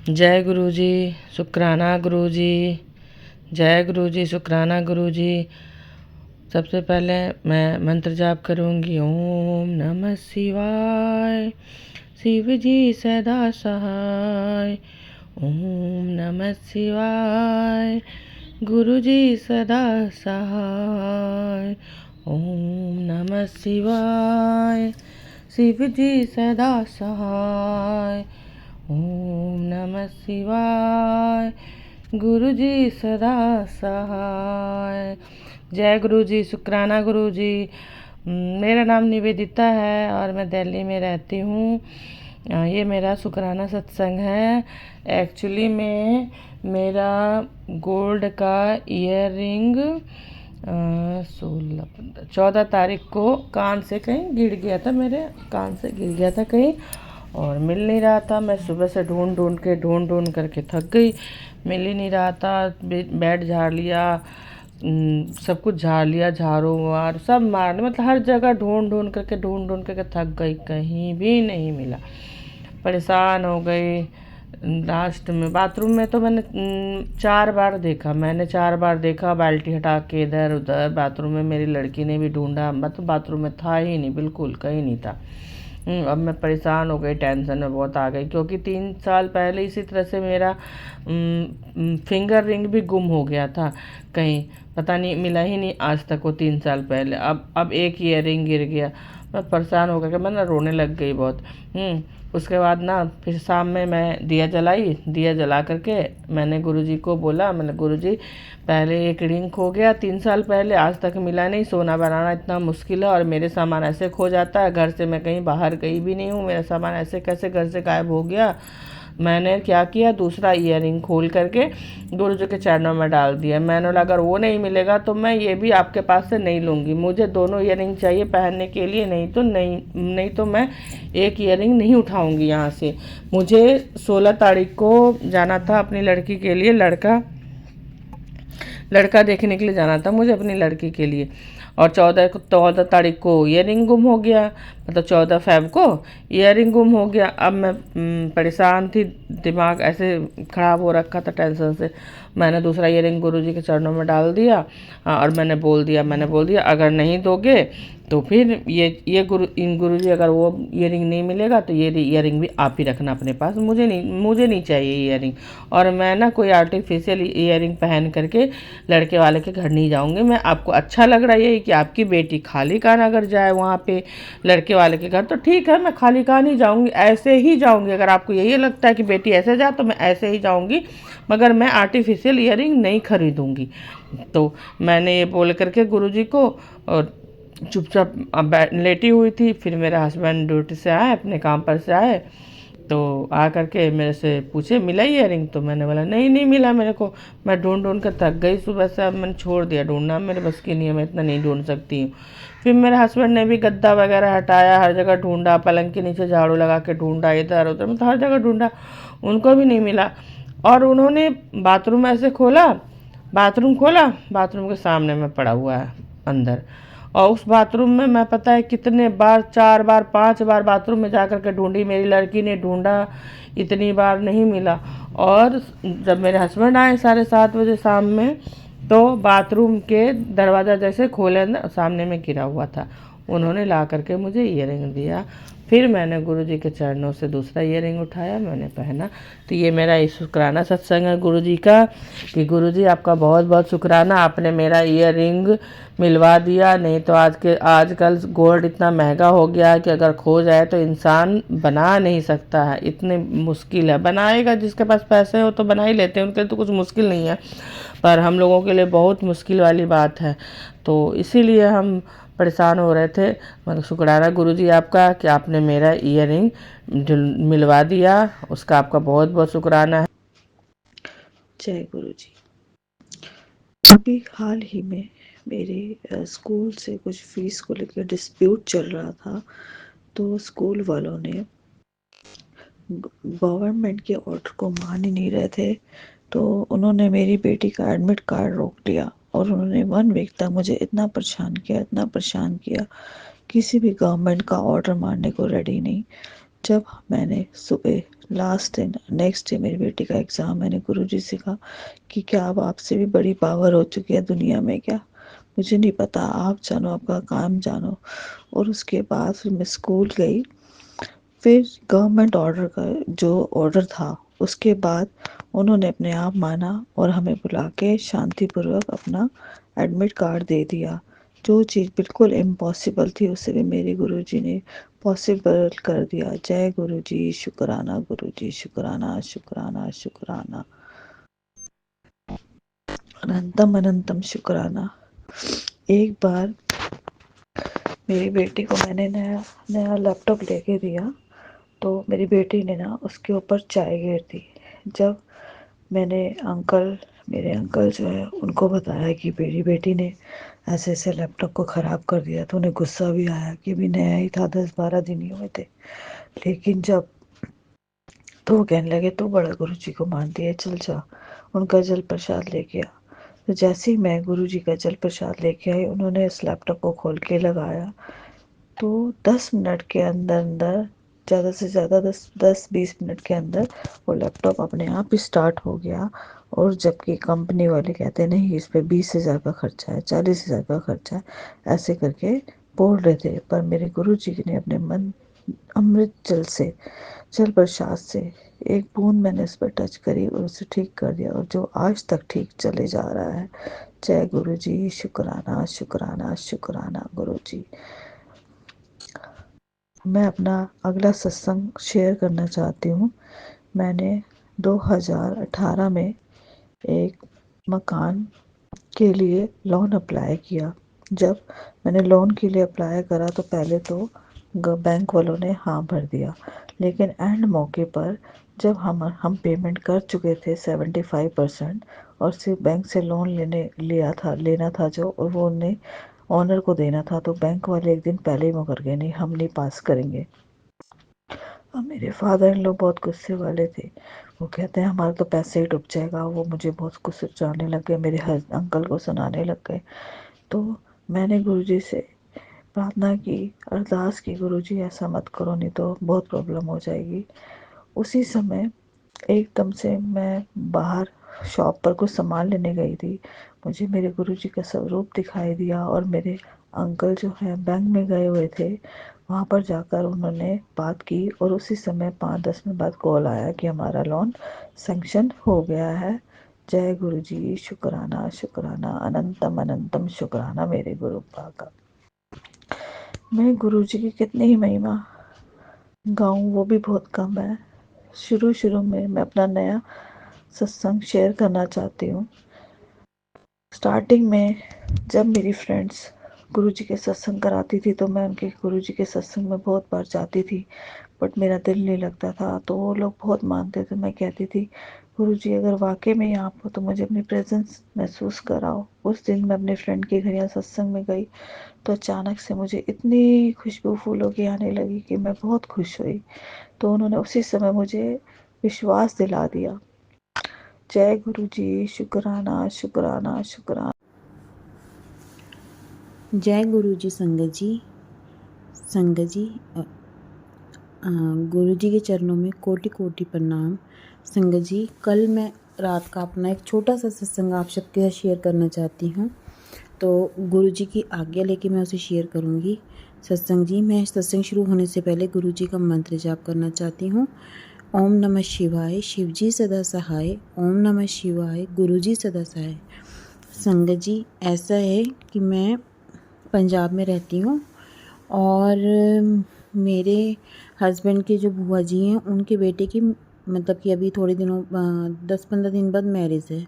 जय गुरु जी, शुक्राना गुरु जी। जय गुरु जी, शुक्राना गुरु जी। सबसे पहले मैं मंत्र जाप करूँगी। ओम नमः शिवाय, शिव जी सदा सहाय। ओम नमः शिवाय, गुरु जी सदा सहाय। ओम नमः शिवाय, शिव जी सदा सहाय। ओम नमः शिवाय, गुरु जी सदा सहाय। जय गुरु जी, शुक्राना गुरु जी। मेरा नाम निवेदिता है और मैं दिल्ली में रहती हूँ। ये मेरा शुक्राना सत्संग है। एक्चुअली में मेरा गोल्ड का ईयर रिंग 14 तारीख को कान से कहीं गिर गया था, मेरे कान से गिर गया था कहीं और मिल नहीं रहा था। मैं सुबह से ढूंढ करके थक गई, मिल ही नहीं रहा था। बेड झाड़ लिया, सब कुछ झाड़ लिया, झाड़ू मार सब मार, मतलब हर जगह ढूंढ करके थक गई, कहीं भी नहीं मिला। परेशान हो गई। लास्ट में बाथरूम में तो मैंने 4 बार देखा, बाल्टी हटा के इधर उधर। बाथरूम में मेरी लड़की ने भी ढूंढा, मतलब बाथरूम में था ही नहीं, बिल्कुल कहीं नहीं था। अब मैं परेशान हो गई, टेंशन में बहुत आ गई, क्योंकि 3 साल पहले इसी तरह से मेरा फिंगर रिंग भी गुम हो गया था कहीं, पता नहीं, मिला ही नहीं आज तक वो 3 साल पहले। अब एक ईयर रिंग गिर गया। मैं परेशान हो गया, मैं ना रोने लग गई बहुत। उसके बाद ना फिर शाम में मैं दिया जलाई, दिया जला करके मैंने गुरुजी को बोला, मैंने गुरुजी पहले एक रिंग खो गया 3 साल पहले, आज तक मिला नहीं। सोना बनाना इतना मुश्किल है और मेरे सामान ऐसे खो जाता है। घर से मैं कहीं बाहर गई भी नहीं हूँ, मेरा सामान ऐसे कैसे घर से गायब हो गया। मैंने क्या किया, दूसरा ईयरिंग खोल करके गुरुजी के चरणों में डाल दिया। मैंने बोला अगर वो नहीं मिलेगा तो मैं ये भी आपके पास से नहीं लूँगी, मुझे दोनों ईयरिंग चाहिए पहनने के लिए, नहीं तो मैं एक ईयरिंग नहीं उठाऊँगी यहाँ से। मुझे 16 तारीख को जाना था अपनी लड़की के लिए, लड़का देखने के लिए जाना था मुझे अपनी लड़की के लिए। और 14 तारीख को ईयरिंग गुम हो गया, मतलब 14 फ़रवरी को ईयरिंग गुम हो गया। अब मैं परेशान थी, दिमाग ऐसे ख़राब हो रखा था टेंशन से। मैंने दूसरा ईयरिंग गुरुजी के चरणों में डाल दिया। और मैंने बोल दिया अगर नहीं दोगे तो फिर ये गुरुजी अगर वो ईयरिंग नहीं मिलेगा तो ये ईयरिंग भी आप ही रखना अपने पास, मुझे नहीं चाहिए ईयरिंग। और मैं ना कोई आर्टिफिशियल ईयरिंग पहन करके लड़के वाले के घर नहीं जाऊंगी। मैं, आपको अच्छा लग रहा है कि आपकी बेटी खाली कान अगर जाए वहाँ पे लड़के वाले के घर, तो ठीक है, मैं खाली कान ही जाऊंगी, ऐसे ही जाऊंगी। अगर आपको यही लगता है कि बेटी ऐसे जाए तो मैं ऐसे ही जाऊंगी, मगर मैं आर्टिफिशियल ईयरिंग नहीं खरीदूंगी। तो मैंने ये बोल करके गुरुजी को और चुपचाप लेटी हुई थी। फिर मेरा हस्बैंड ड्यूटी से आए, अपने काम पर से आए, तो आ करके मेरे से पूछे मिला ईयरिंग, तो मैंने बोला नहीं मिला मेरे को। मैं ढूंढ कर थक गई सुबह से, अब मैंने छोड़ दिया ढूंढना, मेरे बस की नहीं है, मैं इतना नहीं ढूंढ सकती हूँ। फिर मेरे हस्बैंड ने भी गद्दा वगैरह हटाया, हर जगह ढूंढा, पलंग के नीचे झाड़ू लगा के ढूंढा, इधर उधर, मतलब हर जगह ढूंढा, उनको भी नहीं मिला। और उन्होंने बाथरूम ऐसे खोला, बाथरूम के सामने में पड़ा हुआ है अंदर। और उस बाथरूम में मैं पता है कितने बार, 4 बार 5 बार बाथरूम में जा कर के ढूंढी, मेरी लड़की ने ढूंढा, इतनी बार नहीं मिला। और जब मेरे हस्बैंड आए 7:30 बजे शाम में, तो बाथरूम के दरवाज़ा जैसे खोले, अंदर सामने में गिरा हुआ था। उन्होंने ला करके मुझे ईयरिंग दिया। फिर मैंने गुरुजी के चरणों से दूसरा ईयरिंग उठाया, मैंने पहना। तो ये मेरा शुक्राना सत्संग है गुरुजी का, कि गुरुजी आपका बहुत बहुत शुक्राना, आपने मेरा ईयरिंग मिलवा दिया। नहीं तो आजकल गोल्ड इतना महंगा हो गया है कि अगर खो जाए तो इंसान बना नहीं सकता है, इतनी मुश्किल है। बनाएगा, जिसके पास पैसे हो तो बना ही लेते हैं, उनके लिए तो कुछ मुश्किल नहीं है, पर हम लोगों के लिए बहुत मुश्किल वाली बात है। तो इसीलिए हम परेशान हो रहे थे। मतलब शुक्राना गुरुजी आपका कि आपने मेरा ईयरिंग मिलवा दिया, उसका आपका बहुत बहुत शुक्राना है। जय गुरु जी। अभी हाल ही में मेरे स्कूल से कुछ फीस को लेकर डिस्प्यूट चल रहा था, तो स्कूल वालों ने गवर्नमेंट के ऑर्डर को मान ही नहीं रहे थे, तो उन्होंने मेरी बेटी का एडमिट कार्ड रोक दिया। और उन्होंने 1 वीक तक मुझे इतना परेशान किया, किसी भी गवर्नमेंट का ऑर्डर मानने को रेडी नहीं। जब मैंने सुबह लास्ट दिन नेक्स्ट डे मेरी बेटी का एग्ज़ाम, मैंने गुरुजी से कहा कि क्या अब आपसे भी बड़ी पावर हो चुकी है दुनिया में क्या? मुझे नहीं पता, आप जानो, आपका काम जानो। और उसके बाद फिर मैं स्कूल गई। फिर गवर्नमेंट ऑर्डर का जो ऑर्डर था, उसके बाद उन्होंने अपने आप माना और हमें बुला के शांतिपूर्वक अपना एडमिट कार्ड दे दिया। जो चीज़ बिल्कुल इम्पॉसिबल थी उसे भी मेरे गुरुजी ने पॉसिबल कर दिया। जय गुरुजी, शुक्राना गुरुजी, शुक्राना शुक्राना शुक्राना, अनंतम अनंतम शुक्राना। एक बार मेरी बेटी को मैंने नया नया लैपटॉप लेके दिया, तो मेरी बेटी ने ना उसके ऊपर चाय गिर दी। जब मैंने मेरे अंकल जो है उनको बताया कि मेरी बेटी ने ऐसे ऐसे लैपटॉप को ख़राब कर दिया, तो उन्हें गुस्सा भी आया कि अभी नया ही था, 10-12 दिन ही हुए थे। लेकिन जब तो वो कहने लगे तू बड़ा गुरुजी को मानती है, चल जा उनका जल प्रसाद लेके आ। तो जैसे ही मैं गुरुजी का जल प्रसाद लेके आई, उन्होंने इस लैपटॉप को खोल के लगाया, तो 10 मिनट के अंदर अंदर, ज़्यादा से ज़्यादा 10-20 मिनट के अंदर वो लैपटॉप अपने आप ही स्टार्ट हो गया। और जबकि कंपनी वाले कहते नहीं इस पे 20,000 का खर्चा है, 40,000 का खर्चा है, ऐसे करके बोल रहे थे। पर मेरे गुरुजी ने अपने मन अमृत जल से, जल प्रसाद से एक बूंद मैंने उस पर टच करी और उसे ठीक कर दिया, और जो आज तक ठीक चले जा रहा है। जय गुरुजी, शुक्राना शुक्राना शुक्राना गुरुजी। मैं अपना अगला सत्संग शेयर करना चाहती हूँ। मैंने 2018 में एक मकान के लिए लोन अप्लाई किया। जब मैंने लोन के लिए अप्लाई करा तो पहले तो बैंक वालों ने हाँ भर दिया, लेकिन एंड मौके पर जब हम पेमेंट कर चुके थे 75%, और सिर्फ बैंक से लोन लेना था जो, और वो उन्हें ऑनर को देना था, तो बैंक वाले एक दिन पहले ही मुकर गए, नहीं हम नहीं पास करेंगे। और मेरे फादर इन लोग बहुत गुस्से वाले थे। वो कहते हैं हमारा तो पैसे ही डूब जाएगा। वो मुझे बहुत कुछ सुनाने लग गए, मेरे अंकल को सुनाने लग गए। तो मैंने गुरुजी से प्रार्थना की, अरदास की, गुरुजी ऐसा मत करो नहीं तो बहुत प्रॉब्लम हो जाएगी। उसी समय एकदम से मैं बाहर शॉप पर कुछ सामान लेने गई थी। मुझे मेरे गुरुजी का स्वरूप दिखाई दिया, और मेरे अंकल जो है बैंक में गए हुए थे, वहाँ पर जाकर उन्होंने बात की, और उसी समय 5-10 मिनट बाद कॉल आया कि हमारा लोन सैंक्शन हो गया है। जय गुरुजी, शुक्राना शुक्राना, अनंतम अनंतम शुक्राना मेरे गुरु का। मैं गुरुजी की कितनी ही महिमा गाऊं वो भी बहुत कम है। शुरू शुरू में मैं अपना नया सत्संग शेयर करना चाहती हूँ। स्टार्टिंग में जब मेरी फ्रेंड्स गुरुजी के सत्संग कराती थी, तो मैं उनके गुरुजी के सत्संग में बहुत बार जाती थी, बट मेरा दिल नहीं लगता था। तो वो लोग बहुत मानते थे। मैं कहती थी गुरुजी अगर वाकई में आप हो तो मुझे अपनी प्रेजेंस महसूस कराओ। उस दिन मैं अपने फ्रेंड के घर यहाँ सत्संग में गई, तो अचानक से मुझे इतनी खुशबू फूलों की आने लगी कि मैं बहुत खुश हुई। तो उन्होंने उसी समय मुझे विश्वास दिला दिया। जय गुरुजी, शुक्राना शुक्राना शुक्राना। जय गुरु जी। संगत जी गुरु जी के चरणों में कोटि कोटि प्रणाम। संगत जी, कल मैं रात का अपना एक छोटा सा सत्संग आप सबके साथ शेयर करना चाहती हूँ। तो गुरु जी की आज्ञा लेके मैं उसे शेयर करूँगी। सत्संग जी, मैं सत्संग शुरू होने से पहले गुरु जी का मंत्र जाप करना चाहती हूँ। ओम नमः शिवाय, शिव जी सदा सहाय। ओम नमः शिवाय, गुरु जी सदा सहाय। संगत जी, ऐसा है कि मैं पंजाब में रहती हूँ, और मेरे हस्बैंड के जो बुआ जी हैं उनके बेटे की मतलब कि अभी थोड़े दिनों 10-15 दिन बाद मैरिज है।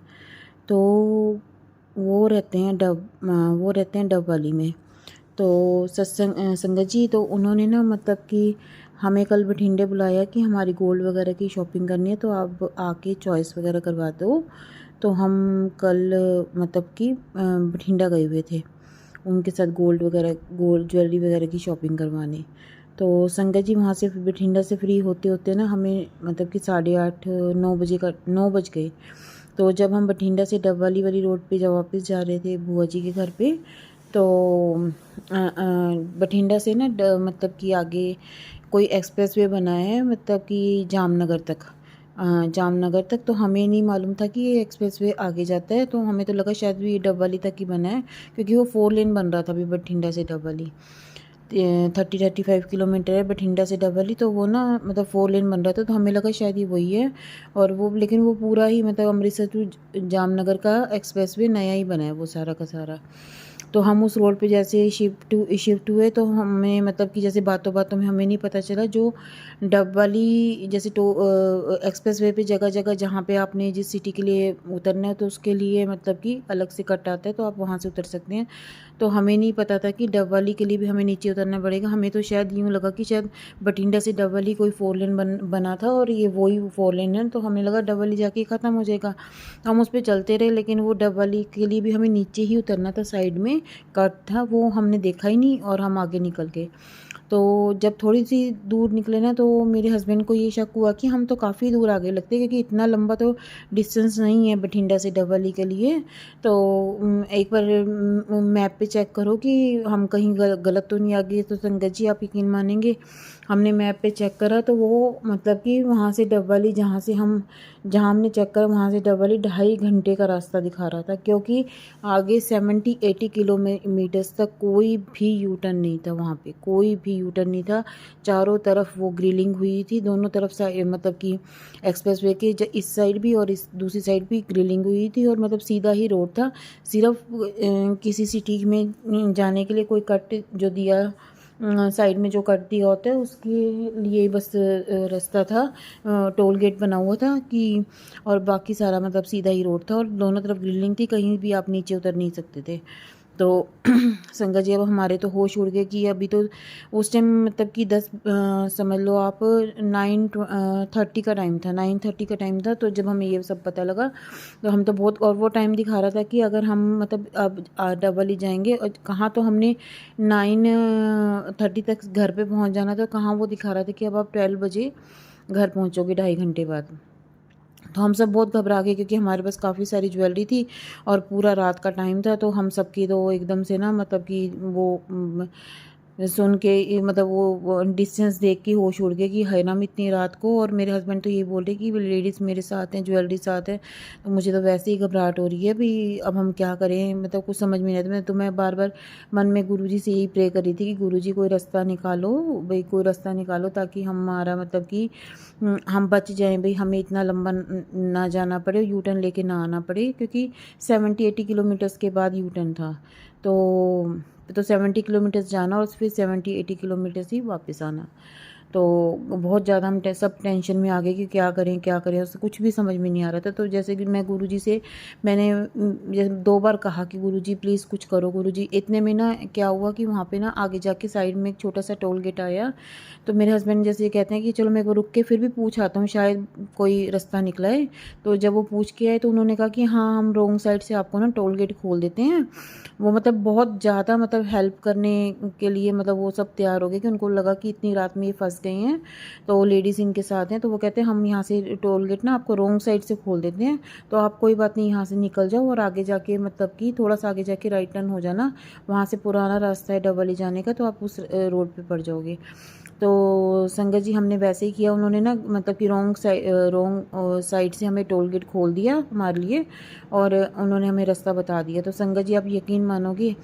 तो वो रहते हैं डबवाली में। तो संगत जी, तो उन्होंने ना मतलब कि हमें कल बठिंडे बुलाया कि हमारी गोल्ड वगैरह की शॉपिंग करनी है, तो आप आके चॉइस वगैरह करवा दो। तो हम कल मतलब कि बठिंडा गए हुए थे उनके साथ गोल्ड ज्वेलरी वगैरह की शॉपिंग करवाने। तो संगत जी, वहाँ से बठिंडा से फ्री होते होते ना हमें मतलब कि 9 बज गए। तो जब हम बठिंडा से डबवाली वाली रोड पे जब वापस जा रहे थे बुआ जी के घर पे, तो बठिंडा से ना मतलब कि आगे कोई एक्सप्रेसवे बना है मतलब कि जामनगर तक। जामनगर तक तो हमें नहीं मालूम था कि ये एक्सप्रेसवे आगे जाता है, तो हमें तो लगा शायद भी डबवाली तक ही बना है, क्योंकि वो 4 लेन बन रहा था अभी बठिंडा से डबवाली। 30-35 किलोमीटर है बठिंडा से डबवाली, तो वो ना मतलब 4 लेन बन रहा था, तो हमें लगा शायद ये वही है। और वो लेकिन वो पूरा ही मतलब अमृतसर टू जामनगर का एक्सप्रेसवे नया ही बना है वो सारा का सारा। तो हम उस रोड पे जैसे शिफ्ट हुए, तो हमें मतलब कि जैसे बातों बातों में हमें नहीं पता चला, जो डबवाली जैसे एक्सप्रेस वे पे जगह जगह जहाँ पे आपने जिस सिटी के लिए उतरना है तो उसके लिए मतलब कि अलग से कट आता है, तो आप वहाँ से उतर सकते हैं। तो हमें नहीं पता था कि डबवाली के लिए भी हमें नीचे उतरना पड़ेगा। हमें तो शायद यूँ लगा कि शायद बठिंडा से डबवाली कोई 4 लेन बना था और ये वही 4 लेन है, तो हमें लगा डबवाली जाके ख़त्म हो जाएगा। तो हम उस पर चलते रहे, लेकिन वो डबवाली के लिए भी हमें नीचे ही उतरना था, साइड में कट था, वो हमने देखा ही नहीं और हम आगे निकल गए। तो जब थोड़ी सी दूर निकले ना, तो मेरे हस्बैंड को ये शक हुआ कि हम तो काफ़ी दूर आगे लगते, क्योंकि इतना लंबा तो डिस्टेंस नहीं है बठिंडा से डबवाली के लिए। तो एक बार मैप पे चेक करो कि हम कहीं गलत तो नहीं आ गए। तो संगत जी आप यकीन मानेंगे, हमने मैप पे चेक करा तो वो मतलब कि वहाँ से डबवाली जहाँ हमने चेक करा वहाँ से डबवाली 2.5 घंटे का रास्ता दिखा रहा था, क्योंकि आगे 70-80 किलोमीटर्स तक कोई भी यू टर्न नहीं था। वहाँ पे कोई भी यू टर्न नहीं था। चारों तरफ वो ग्रिलिंग हुई थी, दोनों तरफ से मतलब कि एक्सप्रेसवे के इस साइड भी और इस दूसरी साइड भी ग्रिलिंग हुई थी, और मतलब सीधा ही रोड था। सिर्फ किसी सिटी में जाने के लिए कोई कट जो दिया साइड में जो कट दिया होता है उसके लिए बस रास्ता था, टोल गेट बना हुआ था कि, और बाकी सारा मतलब सीधा ही रोड था और दोनों तरफ ग्रिलिंग थी, कहीं भी आप नीचे उतर नहीं सकते थे। तो संगत जी अब हमारे तो होश उड़ गए कि अभी तो उस टाइम मतलब कि 10 समझ लो आप 9:30 का टाइम था, 9:30 का टाइम था। तो जब हमें ये सब पता लगा तो हम तो बहुत, और वो टाइम दिखा रहा था कि अगर हम मतलब अब डबल जाएंगे, और कहाँ तो हमने 9:30 तक घर पे पहुँच जाना था, कहाँ वो दिखा रहा था कि अब आप 12 बजे घर पहुँचोगे 2.5 घंटे बाद। तो हम सब बहुत घबरा गए, क्योंकि हमारे पास काफ़ी सारी ज्वेलरी थी और पूरा रात का टाइम था। तो हम सबकी तो एकदम से ना मतलब कि वो सुन के मतलब वो डिस्टेंस देख के होश उड़ गए कि है ना इतनी रात को। और मेरे हस्बैंड तो ये बोल रहे कि लेडीज़ मेरे साथ हैं, ज्वेलरी साथ है, तो मुझे तो वैसे ही घबराहट हो रही है भी, अब हम क्या करें, मतलब कुछ समझ में नहीं आता। तो मैं बार बार मन में गुरुजी से यही प्रे कर रही थी कि गुरुजी कोई रास्ता निकालो भाई, कोई रास्ता निकालो ताकि हमारा मतलब कि हम बच जाएं भाई, हमें इतना लंबा ना जाना पड़े, यू टर्न लेके ना आना पड़े, क्योंकि 70-80 किलोमीटर्स के बाद यू टर्न था। तो 70 किलोमीटर्स जाना और फिर 70-80 किलोमीटर्स ही वापस आना। तो बहुत ज़्यादा हम सब टेंशन में आ गए कि क्या करें, उससे कुछ भी समझ में नहीं आ रहा था। तो जैसे कि मैं गुरुजी से मैंने जैसे 2 बार कहा कि गुरुजी प्लीज़ कुछ करो गुरुजी। इतने में ना क्या हुआ कि वहाँ पे ना आगे जाके साइड में एक छोटा सा टोल गेट आया। तो मेरे हस्बैंड जैसे कहते हैं कि चलो मैं रुक के फिर भी पूछ आता हूँ, शायद कोई रास्ता निकला है। तो जब वो पूछ के आए तो उन्होंने कहा कि हाँ हम रोंग साइड से आपको ना टोल गेट खोल देते हैं। वो मतलब बहुत ज़्यादा मतलब हेल्प करने के लिए मतलब वो सब तैयार हो गए, कि उनको लगा कि इतनी रात में ये फंस गई हैं, तो लेडीज़ इनके साथ हैं। तो वो कहते हैं हम यहाँ से टोल गेट ना आपको रोंग साइड से खोल देते हैं, तो आप कोई बात नहीं यहाँ से निकल जाओ और आगे जाके मतलब कि थोड़ा सा आगे जाके राइट टर्न हो जाना, वहाँ से पुराना रास्ता है डबली जाने का, तो आप उस रोड पे पड़ जाओगे। तो संगत जी हमने वैसे ही किया। उन्होंने ना मतलब कि रोंग साइड से हमें टोल गेट खोल दिया हमारे लिए, और उन्होंने हमें रास्ता बता दिया। तो संगत जी आप यकीन मानोगे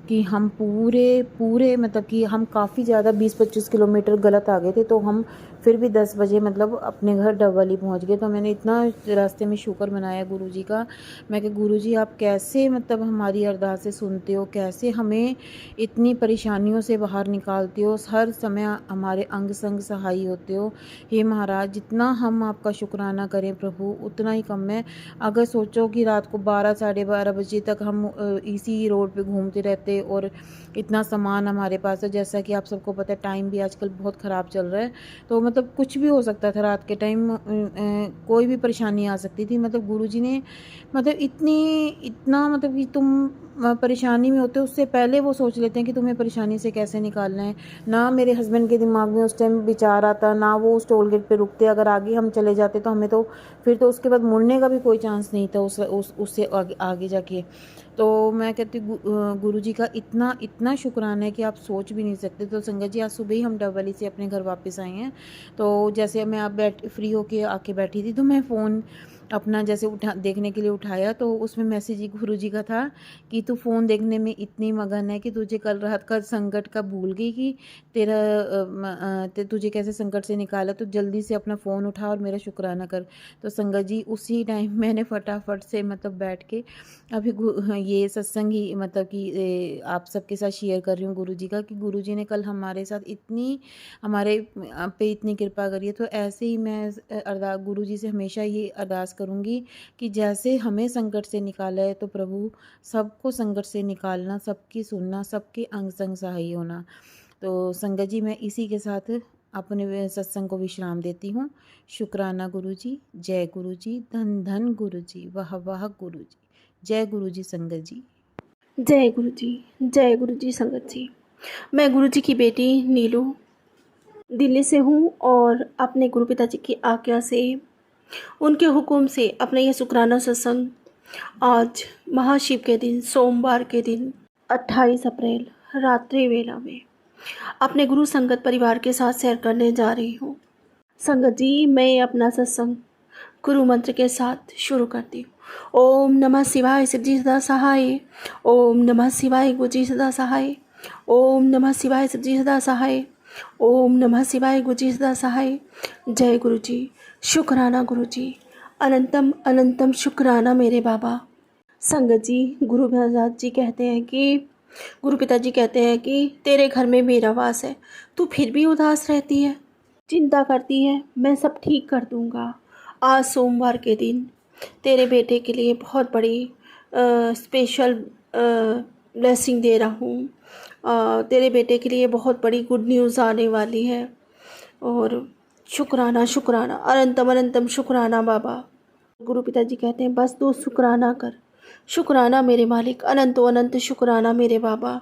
कि हम पूरे मतलब कि हम काफ़ी ज़्यादा 20-25 किलोमीटर गलत आ गए थे। तो हम फिर भी 10 बजे मतलब अपने घर डबवाली पहुंच गए। तो मैंने इतना रास्ते में शुक्र मनाया गुरुजी का। मैं कि गुरुजी आप कैसे मतलब हमारी अरदासें सुनते हो, कैसे हमें इतनी परेशानियों से बाहर निकालते हो, हर समय हमारे अंग संग सहाय होते हो। हे महाराज जितना हम आपका शुक्राना करें प्रभु उतना ही कम है। अगर सोचो कि रात को 12-12:30 बजे तक हम इसी रोड पे घूमते रहते और इतना सामान हमारे पास है, जैसा कि आप सबको पता है टाइम भी आजकल बहुत ख़राब चल रहा है, तो मतलब कुछ भी हो सकता था रात के टाइम, कोई भी परेशानी आ सकती थी। मतलब गुरुजी ने मतलब इतना मतलब कि तुम परेशानी में होते हैं उससे पहले वो सोच लेते हैं कि तुम्हें परेशानी से कैसे निकालना है। ना मेरे हस्बैंड के दिमाग में उस टाइम विचार आता, ना वो उस टोल गेट पे रुकते। अगर आगे हम चले जाते तो हमें तो फिर तो उसके बाद मुड़ने का भी कोई चांस नहीं था उससे आगे जाके। तो मैं कहती गुरुजी का इतना शुक्राना है कि आप सोच भी नहीं सकते। तो संगत जी, आज सुबह ही हम डबवाली से अपने घर वापस आए हैं। तो जैसे मैं आप फ्री होके आके बैठी थी तो मैं फ़ोन अपना जैसे देखने के लिए उठाया तो उसमें मैसेज गुरुजी का था कि तू फ़ोन देखने में इतनी मगन है कि तुझे कल रात का संकट का भूल गई कि तुझे कैसे संकट से निकाला। तो जल्दी से अपना फ़ोन उठा और मेरा शुक्राना कर। तो संगत जी, उसी टाइम मैंने फटाफट से बैठ के अभी ये सत्संग ही आप सबके साथ शेयर कर रही हूँ गुरुजी का, कि गुरुजी ने कल हमारे साथ हमारे पे इतनी कृपा करी है। तो ऐसे ही मैं गुरुजी से हमेशा ये अरदास करूँगी कि जैसे हमें संकट से निकाला है तो प्रभु सबको संकट से निकालना, सबकी सुनना, सबके अंग संग सहाय होना। तो संगत जी, मैं इसी के साथ अपने सत्संग को विश्राम देती हूँ। शुक्राना गुरुजी, जय गुरुजी, धन धन गुरुजी, वाह वाह गुरुजी, जय गुरुजी संगत जी। जय गुरु जी, जय गुरु जी संगत जी। मैं गुरु जी की बेटी नीलू दिल्ली से हूँ और अपने गुरु पिताजी की आज्ञा से, उनके हुक्म से अपने ये शुक्राना सत्संग आज महाशिव के दिन, सोमवार के दिन 28 अप्रैल रात्रि वेला में अपने गुरु संगत परिवार के साथ शेयर करने जा रही हूँ। संगत जी, मैं अपना सत्संग गुरु मंत्र के साथ शुरू करती हूँ। ओम नमः शिवाय शिव जी सदा सहाय। ओम नमः शिवाय गुरु जी सदा सहाय। ओम नमः शिवाय शिव जी सदा सहाय। ओम नमः शिवाय गुरु जी सदा सहाय। जय गुरु जी, शुक्राना गुरु जी, अनंतम अनंतम शुक्राना मेरे बाबा। संगत जी, गुरु पिताजी कहते हैं कि तेरे घर में मेरा वास है, तू फिर भी उदास रहती है, चिंता करती है, मैं सब ठीक कर दूंगा। आज सोमवार के दिन तेरे बेटे के लिए बहुत बड़ी स्पेशल ब्लेसिंग दे रहा हूँ। तेरे बेटे के लिए बहुत बड़ी गुड न्यूज़ आने वाली है। और शुक्राना शुक्राना, अनंतम अनंतम शुक्राना बाबा। गुरु पिताजी कहते हैं बस तू शुक्राना कर। शुक्राना मेरे मालिक, अनंतो अनंत शुक्राना मेरे बाबा।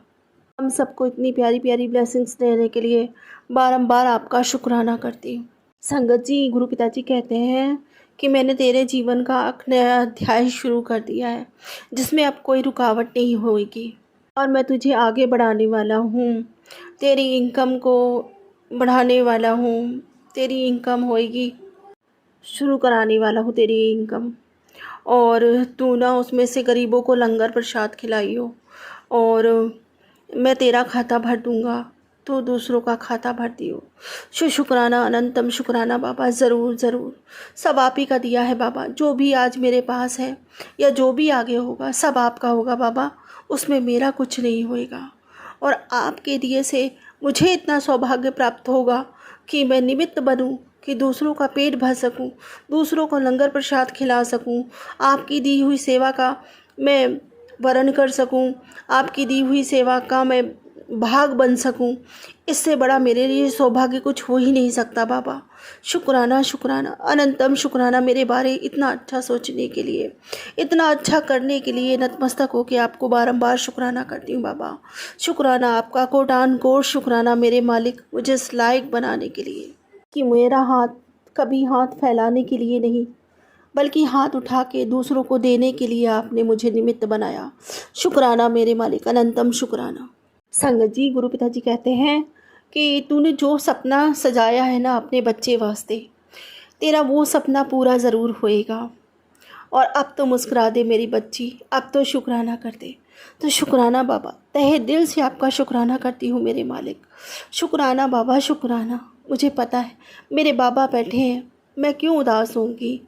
हम सबको इतनी प्यारी प्यारी ब्लेसिंग्स देने के लिए बारंबार आपका शुक्राना करती हूँ। संगत जी, गुरु पिताजी कहते हैं कि मैंने तेरे जीवन का एक नया अध्याय शुरू कर दिया है जिसमें अब कोई रुकावट नहीं होगी और मैं तुझे आगे बढ़ाने वाला हूँ, तेरी इनकम को बढ़ाने वाला हूँ, तेरी इनकम होएगी, शुरू कराने वाला हूँ तेरी इनकम। और तू ना उसमें से गरीबों को लंगर प्रसाद खिलाई हो और मैं तेरा खाता भर दूँगा, तो दूसरों का खाता भर दियो। शुक्राना, अनंतम शुक्राना बाबा। ज़रूर ज़रूर, सब आप ही का दिया है बाबा। जो भी आज मेरे पास है या जो भी आगे होगा सब आपका होगा बाबा, उसमें मेरा कुछ नहीं होएगा। और आपके दिए से मुझे इतना सौभाग्य प्राप्त होगा कि मैं निमित्त बनूं कि दूसरों का पेट भर सकूं, दूसरों को लंगर प्रसाद खिला सकूं, आपकी दी हुई सेवा का मैं वरण कर सकूं, आपकी दी हुई सेवा का मैं भाग बन सकूं। इससे बड़ा मेरे लिए सौभाग्य कुछ हो ही नहीं सकता बाबा। शुक्राना शुक्राना, अनंतम शुक्राना मेरे बारे इतना अच्छा सोचने के लिए, इतना अच्छा करने के लिए नतमस्तक होकर आपको बारंबार शुक्राना करती हूँ बाबा। शुक्राना आपका, कोटान कोट शुक्राना मेरे मालिक, मुझे इस लायक बनाने के लिए कि मेरा हाथ कभी हाथ फैलाने के लिए नहीं बल्कि हाथ उठा के दूसरों को देने के लिए आपने मुझे निमित्त बनाया। शुक्राना मेरे मालिक, अनंतम शुक्राना। संगत जी, गुरु पिताजी कहते हैं कि तूने जो सपना सजाया है ना अपने बच्चे वास्ते, तेरा वो सपना पूरा ज़रूर होएगा। और अब तो मुस्कुरा दे मेरी बच्ची, अब तो शुक्राना कर दे। तो शुक्राना बाबा, तहे दिल से आपका शुक्राना करती हूँ मेरे मालिक। शुक्राना बाबा, शुक्राना। मुझे पता है मेरे बाबा बैठे हैं, मैं क्यों उदास होंगी,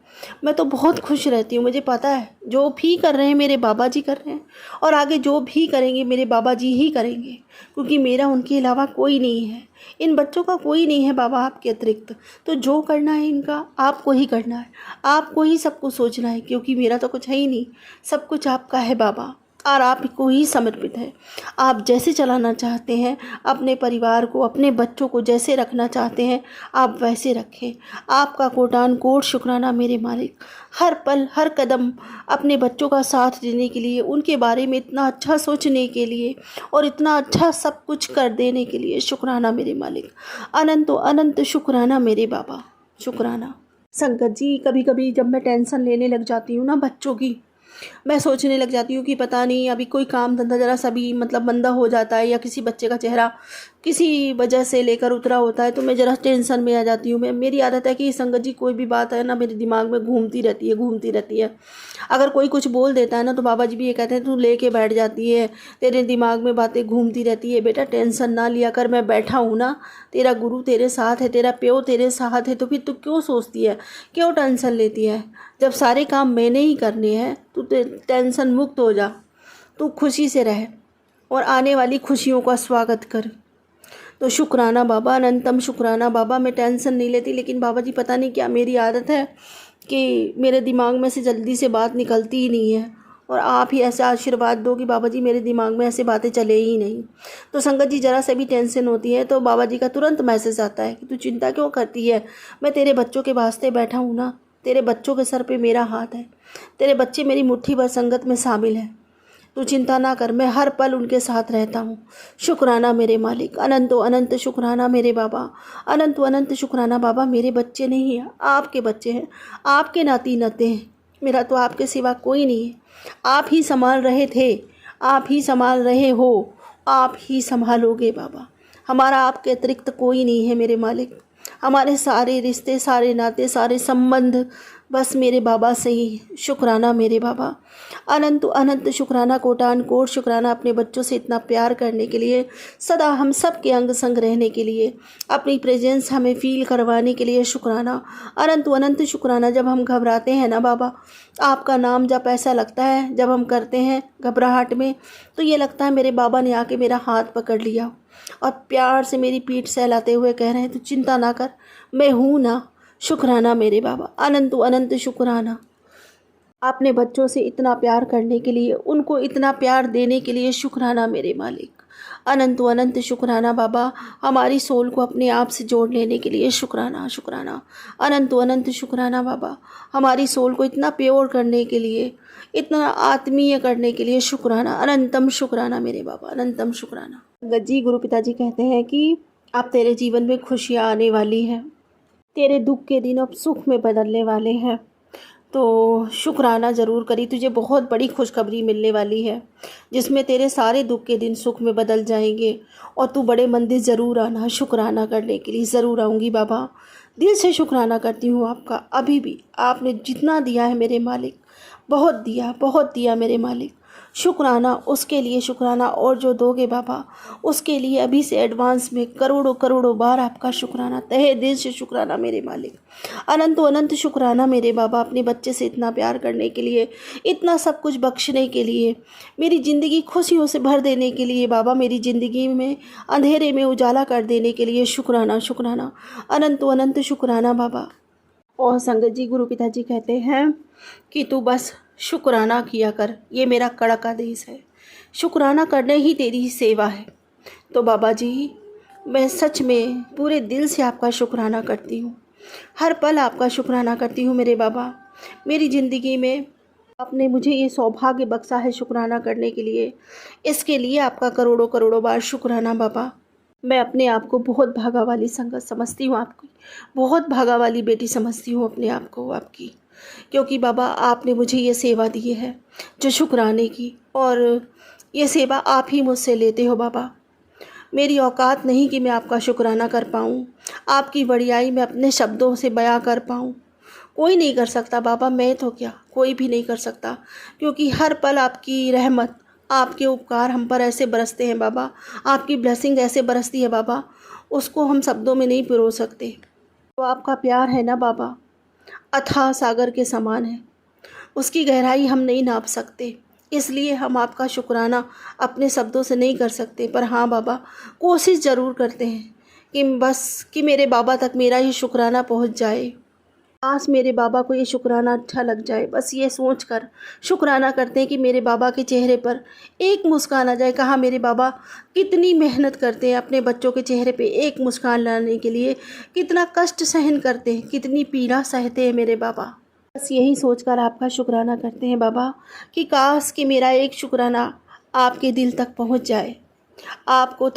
मैं तो बहुत खुश रहती हूँ। मुझे पता है जो भी कर रहे हैं मेरे बाबा जी कर रहे हैं और आगे जो भी करेंगे मेरे बाबा जी ही करेंगे, क्योंकि मेरा उनके अलावा कोई नहीं है, इन बच्चों का कोई नहीं है बाबा आपके अतिरिक्त। तो जो करना है इनका आपको ही करना है, आपको ही सब कुछ सोचना है, क्योंकि मेरा तो कुछ है ही नहीं, सब कुछ आपका है बाबा। और आपको ही समर्पित है। आप जैसे चलाना चाहते हैं अपने परिवार को, अपने बच्चों को जैसे रखना चाहते हैं आप वैसे रखें। आपका कोटान कोट शुक्राना मेरे मालिक। हर पल हर कदम अपने बच्चों का साथ देने के लिए, उनके बारे में इतना अच्छा सोचने के लिए और इतना अच्छा सब कुछ कर देने के लिए शुक्राना मेरे मालिक। अनंतो अनंत शुक्राना मेरे बाबा, शुक्राना। संगत जी, कभी कभी जब मैं टेंशन लेने लग जाती हूँ ना बच्चों की, मैं सोचने लग जाती हूँ कि पता नहीं अभी कोई काम धंधा ज़रा सा भी मतलब मंदा हो जाता है या किसी बच्चे का चेहरा किसी वजह से लेकर उतरा होता है तो मैं ज़रा टेंशन में आ जाती हूँ। मेरी आदत है कि संगत जी कोई भी बात है ना मेरे दिमाग में घूमती रहती है। अगर कोई कुछ बोल देता है ना तो बाबा जी भी ये कहते हैं तू लेके बैठ जाती है, तेरे दिमाग में बातें घूमती रहती है। बेटा टेंशन ना लिया कर, मैं बैठा हूँ ना, तेरा गुरु तेरे साथ है, तेरा प्यो तेरे साथ है, तो फिर तू क्यों सोचती है, क्यों टेंशन लेती है। जब सारे काम मैंने ही करने हैं तू टेंशन मुक्त हो जा, तू खुशी से रह और आने वाली खुशियों का स्वागत कर। तो शुक्राना बाबा, अनंतम शुक्राना बाबा। मैं टेंशन नहीं लेती, लेकिन बाबा जी पता नहीं क्या मेरी आदत है कि मेरे दिमाग में से जल्दी से बात निकलती ही नहीं है, और आप ही ऐसा आशीर्वाद दो कि बाबा जी मेरे दिमाग में ऐसे बातें चले ही नहीं। तो संगत जी ज़रा से भी टेंशन होती है तो बाबा जी का तुरंत मैसेज आता है कि तू चिंता क्यों करती है, मैं तेरे बच्चों के वास्ते बैठा हूँ ना, तेरे बच्चों के सर पे मेरा हाथ है, तेरे बच्चे मेरी मुट्ठी भर संगत में शामिल हैं, तू चिंता ना कर, मैं हर पल उनके साथ रहता हूँ। शुक्राना मेरे मालिक, अनंतो अनंत शुक्राना मेरे बाबा, अनंतो अनंत शुक्राना बाबा। मेरे बच्चे नहीं हैं, आपके बच्चे हैं, आपके नाती नाते हैं, मेरा तो आपके सिवा कोई नहीं है। आप ही संभाल रहे थे, आप ही संभाल रहे हो, आप ही संभालोगे बाबा। हमारा आपके अतिरिक्त कोई नहीं है मेरे मालिक। हमारे सारे रिश्ते, सारे नाते, सारे संबंध बस मेरे बाबा से ही। शुक्राना मेरे बाबा, अनंत अनंत शुक्राना, कोटान कोट शुक्राना अपने बच्चों से इतना प्यार करने के लिए, सदा हम सब के अंग संग रहने के लिए, अपनी प्रेजेंस हमें फील करवाने के लिए शुक्राना, अनंत अनंत शुक्राना। जब हम घबराते हैं ना बाबा, आपका नाम जब ऐसा लगता है, जब हम करते हैं घबराहट में, तो ये लगता है मेरे बाबा ने आके मेरा हाथ पकड़ लिया और प्यार से मेरी पीठ सहलाते हुए कह रहे हैं तू चिंता ना कर, मैं हूँ ना। शुक्राना मेरे बाबा, अनंत अनंत शुक्राना। अपने बच्चों से इतना प्यार करने के लिए, उनको इतना प्यार देने के लिए शुक्राना मेरे मालिक, अनंत अनंत शुक्राना बाबा। हमारी सोल को अपने आप से जोड़ लेने के लिए शुक्राना, शुक्राना, अनंत अनंत शुक्राना बाबा। हमारी सोल को इतना प्योर करने के लिए, इतना आत्मीय करने के लिए शुक्राना, अनंतम शुक्राना मेरे बाबा, अनंतम शुक्राना। गज्जी गुरु पिताजी कहते हैं कि अब तेरे जीवन में खुशियाँ आने वाली हैं, तेरे दुख के दिन अब सुख में बदलने वाले हैं, तो शुक्राना ज़रूर करी। तुझे बहुत बड़ी खुशखबरी मिलने वाली है जिसमें तेरे सारे दुख के दिन सुख में बदल जाएंगे, और तू बड़े मंदिर ज़रूर आना शुक्राना करने के लिए। ज़रूर आऊँगी बाबा, दिल से शुक्राना करती हूँ आपका। अभी भी आपने जितना दिया है मेरे मालिक, बहुत दिया मेरे मालिक। शुक्राना उसके लिए शुक्राना, और जो दोगे बाबा उसके लिए अभी से एडवांस में करोड़ों करोड़ों बार आपका शुक्राना, तहे दिल से शुक्राना मेरे मालिक। अनंत अनंत शुक्राना मेरे बाबा, अपने बच्चे से इतना प्यार करने के लिए, इतना सब कुछ बख्शने के लिए, मेरी ज़िंदगी खुशियों से भर देने के लिए बाबा, मेरी ज़िंदगी में अंधेरे में उजाला कर देने के लिए शुक्राना, शुक्राना, अनंत अनंत शुक्राना बाबा। और संगत जी गुरु पिताजी कहते हैं कि तू बस शुक्राना किया कर, ये मेरा कड़क आदेश है, शुक्राना करने ही तेरी सेवा है। तो बाबा जी मैं सच में पूरे दिल से आपका शुक्राना करती हूँ, हर पल आपका शुक्राना करती हूँ मेरे बाबा। मेरी ज़िंदगी में आपने मुझे ये सौभाग्य बख्शा है शुक्राना करने के लिए, इसके लिए आपका करोड़ों करोड़ों बार शुक्राना बाबा। मैं अपने आप को बहुत भागा वाली संगत समझती हूँ, आपकी बहुत भागा वाली बेटी समझती हूँ अपने आप को आपकी, क्योंकि बाबा आपने मुझे ये सेवा दी है जो शुक्राने की, और ये सेवा आप ही मुझसे लेते हो बाबा। मेरी औकात नहीं कि मैं आपका शुक्राना कर पाऊँ, आपकी बड़ाई मैं अपने शब्दों से बयां कर पाऊँ, कोई नहीं कर सकता बाबा, मैं तो क्या कोई भी नहीं कर सकता, क्योंकि हर पल आपकी रहमत, आपके उपकार हम पर ऐसे बरसते हैं बाबा, आपकी ब्लेसिंग ऐसे बरसती है बाबा, उसको हम शब्दों में नहीं पिरो सकते। तो आपका प्यार है ना बाबा, अथाह सागर के समान है, उसकी गहराई हम नहीं नाप सकते, इसलिए हम आपका शुक्राना अपने शब्दों से नहीं कर सकते। पर हाँ बाबा, कोशिश ज़रूर करते हैं कि बस कि मेरे बाबा तक मेरा ये शुक्राना पहुंच जाए। आज मेरे बाबा को ये शुक्राना अच्छा लग जाए, बस ये सोचकर शुक्राना करते हैं कि मेरे बाबा के चेहरे पर एक मुस्कान आ जाए। कहा मेरे बाबा कितनी मेहनत करते हैं अपने बच्चों के चेहरे पे एक मुस्कान लाने के लिए, कितना कष्ट सहन करते हैं, कितनी पीड़ा सहते हैं मेरे बाबा। बस यही सोचकर आपका शुक्राना करते हैं बाबा कि काश कि मेरा एक शुक्राना आपके दिल तक पहुंच जाए, आपको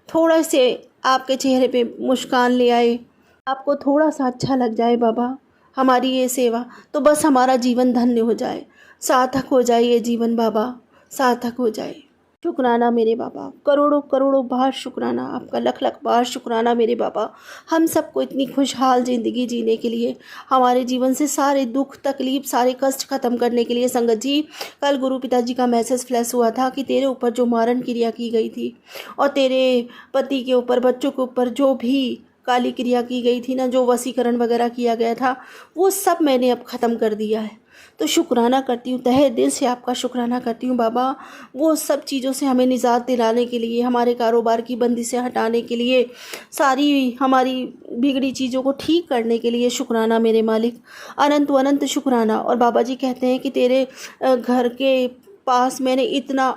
थोड़ा से आपके चेहरे पे मुस्कान ले आए, आपको थोड़ा सा अच्छा लग जाए बाबा हमारी ये सेवा, तो बस हमारा जीवन धन्य हो जाए, सार्थक हो जाए ये जीवन बाबा, सार्थक हो जाए। शुक्राना मेरे बाबा, करोड़ों करोड़ों बार शुक्राना, आपका लख लख बार शुक्राना मेरे बाबा, हम सबको इतनी खुशहाल ज़िंदगी जीने के लिए, हमारे जीवन से सारे दुख तकलीफ़ सारे कष्ट ख़त्म करने के लिए। संगत जी, कल गुरु पिताजी का मैसेज फ्लैश हुआ था कि तेरे ऊपर जो मारण क्रिया की गई थी और तेरे पति के ऊपर, बच्चों के ऊपर जो भी काली क्रिया की गई थी ना, जो वशीकरण वगैरह किया गया था, वो सब मैंने अब ख़त्म कर दिया है। तो शुक्राना करती हूँ, तहे दिल से आपका शुक्राना करती हूँ बाबा, वो सब चीज़ों से हमें निजात दिलाने के लिए, हमारे कारोबार की बंदी से हटाने के लिए, सारी हमारी बिगड़ी चीज़ों को ठीक करने के लिए शुक्राना मेरे मालिक, अनंत अनंत शुक्राना। और बाबा जी कहते हैं कि तेरे घर के पास मैंने इतना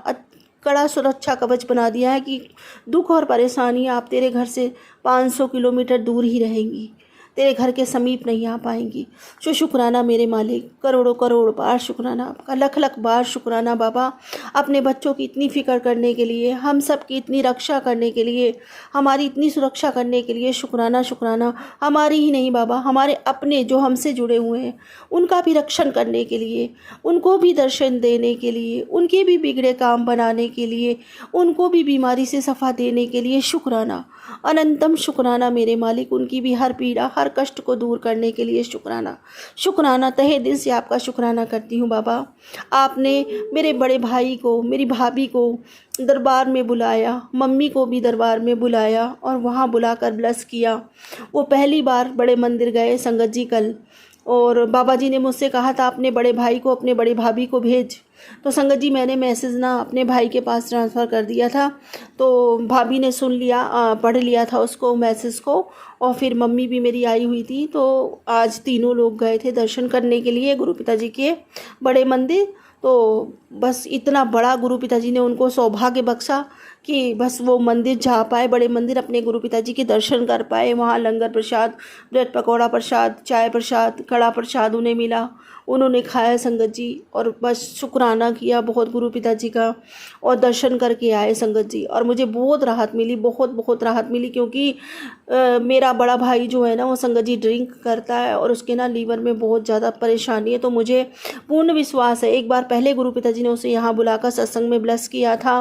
कड़ा सुरक्षा कवच बना दिया है कि दुख और परेशानी आप तेरे घर से 500 किलोमीटर दूर ही रहेंगी, तेरे घर के समीप नहीं आ पाएंगी। जो शुक्राना मेरे मालिक, करोड़ों करोड़ बार शुक्राना आपका, लख लख बार शुक्राना बाबा, अपने बच्चों की इतनी फ़िक्र करने के लिए, हम सब की इतनी रक्षा करने के लिए, हमारी इतनी सुरक्षा करने के लिए शुक्राना शुक्राना। हमारी ही नहीं बाबा, हमारे अपने जो हमसे जुड़े हुए हैं उनका भी रक्षण करने के लिए, उनको भी दर्शन देने के लिए, उनके भी बिगड़े काम बनाने के लिए, उनको भी बीमारी से सफ़ा देने के लिए शुक्राना, अनंतम शुक्राना मेरे मालिक, उनकी भी हर पीड़ा हर कष्ट को दूर करने के लिए शुक्राना शुक्राना। तहे दिल से आपका शुक्राना करती हूँ बाबा। आपने मेरे बड़े भाई को, मेरी भाभी को दरबार में बुलाया, मम्मी को भी दरबार में बुलाया और वहाँ बुलाकर ब्लेस किया। वो पहली बार बड़े मंदिर गए संगत जी कल, और बाबा जी ने मुझसे कहा था अपने बड़े भाई को, अपने बड़े भाभी को भेज। तो संगत जी मैंने मैसेज ना अपने भाई के पास ट्रांसफ़र कर दिया था, तो भाभी ने सुन लिया, पढ़ लिया था उसको मैसेज को, और फिर मम्मी भी मेरी आई हुई थी। तो आज तीनों लोग गए थे दर्शन करने के लिए गुरु पिताजी के बड़े मंदिर। तो बस इतना बड़ा गुरु पिताजी ने उनको सौभाग्य बख्शा कि बस वो मंदिर जा पाए, बड़े मंदिर अपने गुरु पिताजी के दर्शन कर पाए। वहाँ लंगर प्रसाद, ब्रेड पकौड़ा प्रसाद, चाय प्रसाद, कड़ा प्रसाद उन्हें मिला, उन्होंने खाया संगत जी, और बस शुक्राना किया बहुत गुरु पिताजी का, और दर्शन करके आए संगत जी। और मुझे बहुत राहत मिली, बहुत बहुत राहत मिली, क्योंकि मेरा बड़ा भाई जो है ना वो संगत जी ड्रिंक करता है और उसके ना लीवर में बहुत ज़्यादा परेशानी है। तो मुझे पूर्ण विश्वास है, एक बार पहले गुरु पिताजी ने उसे यहाँ बुलाकर सत्संग में ब्लेस किया था,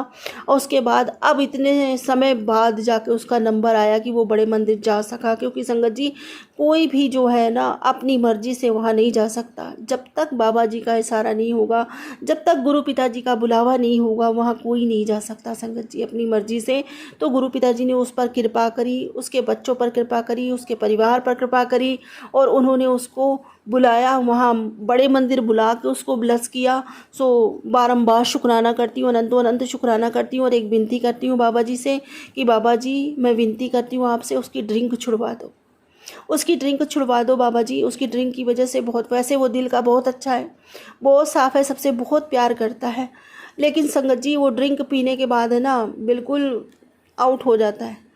और उसके बाद अब इतने समय बाद जाके उसका नंबर आया कि वो बड़े मंदिर जा सका। क्योंकि संगत जी कोई भी जो है ना अपनी मर्जी से वहाँ नहीं जा सकता, जब तक बाबा जी का इशारा नहीं होगा, जब तक गुरु पिताजी का बुलावा नहीं होगा, वहाँ कोई नहीं जा सकता संगत जी अपनी मर्जी से। तो गुरु पिताजी ने उस पर कृपा करी, उसके बच्चों पर कृपा करी, उसके परिवार पर कृपा करी, और उन्होंने उसको बुलाया, वहाँ बड़े मंदिर बुला के उसको ब्लेस किया। सो बारंबार शुक्राना करती हूँ, अनंतो अनंत शुक्राना करती हूँ। और एक विनती करती हूँ बाबा जी से कि बाबा जी मैं विनती करती हूँ आपसे, उसकी ड्रिंक छुड़वा दो, उसकी ड्रिंक छुड़वा दो बाबा जी। उसकी ड्रिंक की वजह से बहुत, वैसे वो दिल का बहुत अच्छा है, बहुत साफ़ है, सबसे बहुत प्यार करता है, लेकिन संगत जी वो ड्रिंक पीने के बाद है ना बिल्कुल आउट हो जाता है,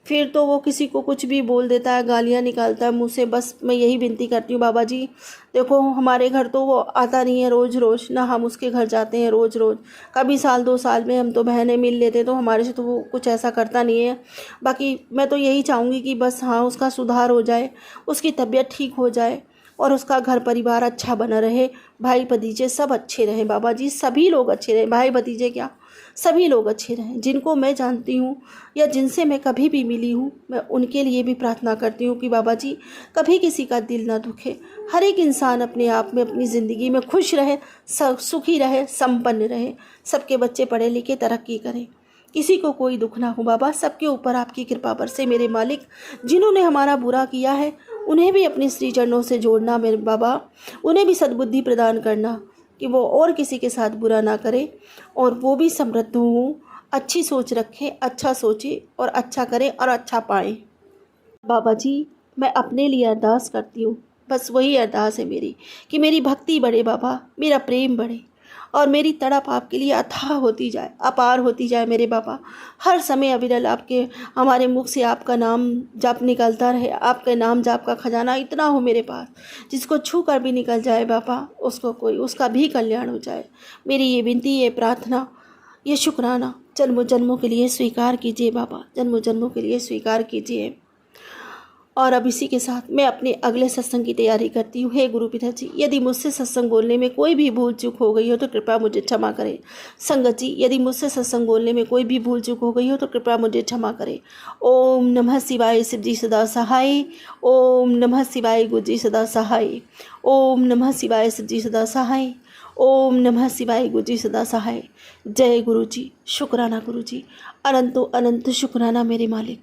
फिर तो वो किसी को कुछ भी बोल देता है, गालियाँ निकालता है मुँह से। बस मैं यही विनती करती हूँ बाबा जी, देखो हमारे घर तो वो आता नहीं है रोज़ रोज़, ना हम उसके घर जाते हैं रोज़ रोज़, कभी साल 2 साल में हम तो बहनें मिल लेते हैं, तो हमारे से तो वो कुछ ऐसा करता नहीं है। बाकी मैं तो यही चाहूँगी कि बस हाँ उसका सुधार हो जाए, उसकी तबीयत ठीक हो जाए, और उसका घर परिवार अच्छा बना रहे, भाई भतीजे सब अच्छे रहें बाबा जी, सभी लोग अच्छे रहें, भाई भतीजे क्या सभी लोग अच्छे रहें। जिनको मैं जानती हूँ या जिनसे मैं कभी भी मिली हूँ, मैं उनके लिए भी प्रार्थना करती हूँ कि बाबा जी कभी किसी का दिल ना दुखे, हर एक इंसान अपने आप में अपनी ज़िंदगी में खुश रहे, सुखी रहे, संपन्न रहे, सबके बच्चे पढ़े लिखे तरक्की करें, किसी को कोई दुख ना हो बाबा। सबके ऊपर आपकी कृपा बरसे मेरे मालिक। जिन्होंने हमारा बुरा किया है उन्हें भी अपने श्री चरणों से जोड़ना मेरे बाबा, उन्हें भी सद्बुद्धि प्रदान करना कि वो और किसी के साथ बुरा ना करे, और वो भी समृद्ध हों, अच्छी सोच रखें, अच्छा सोचें और अच्छा करें और अच्छा पाएं। बाबा जी मैं अपने लिए अरदास करती हूँ बस वही अरदास है मेरी कि मेरी भक्ति बढ़े बाबा, मेरा प्रेम बढ़े और मेरी तड़प आपके लिए अथाह होती जाए, अपार होती जाए मेरे बाबा। हर समय अविरल आपके हमारे मुख से आपका नाम जप निकलता रहे, आपके नाम जाप का खजाना इतना हो मेरे पास, जिसको छू कर भी निकल जाए बाबा, उसका भी कल्याण हो जाए। मेरी ये विनती, ये प्रार्थना, ये शुक्राना जन्मों जन्मों के लिए स्वीकार कीजिए बाबा, जन्मों जन्मों के लिए स्वीकार कीजिए। और अब इसी के साथ मैं अपने अगले सत्संग की तैयारी करती हूँ। हे गुरु पिता जी, यदि मुझसे सत्संग बोलने में कोई भी भूल चूक हो गई हो तो कृपया मुझे क्षमा करें। संगत जी, यदि मुझसे सत्संग बोलने में कोई भी भूल चूक हो गई हो तो कृपया मुझे क्षमा करें। ओम नमः शिवाय, शिव जी सदा सहाय। ओम नमः शिवाय, गुरु जी सदा सहाय। ओम नमः शिवाय, शिव जी सदा सहाय। ओम नमः शिवाय, गुरु जी सदा सहाय। जय गुरु जी, शुक्राना गुरु जी, अनंतो अनंत शुक्राना मेरे मालिक।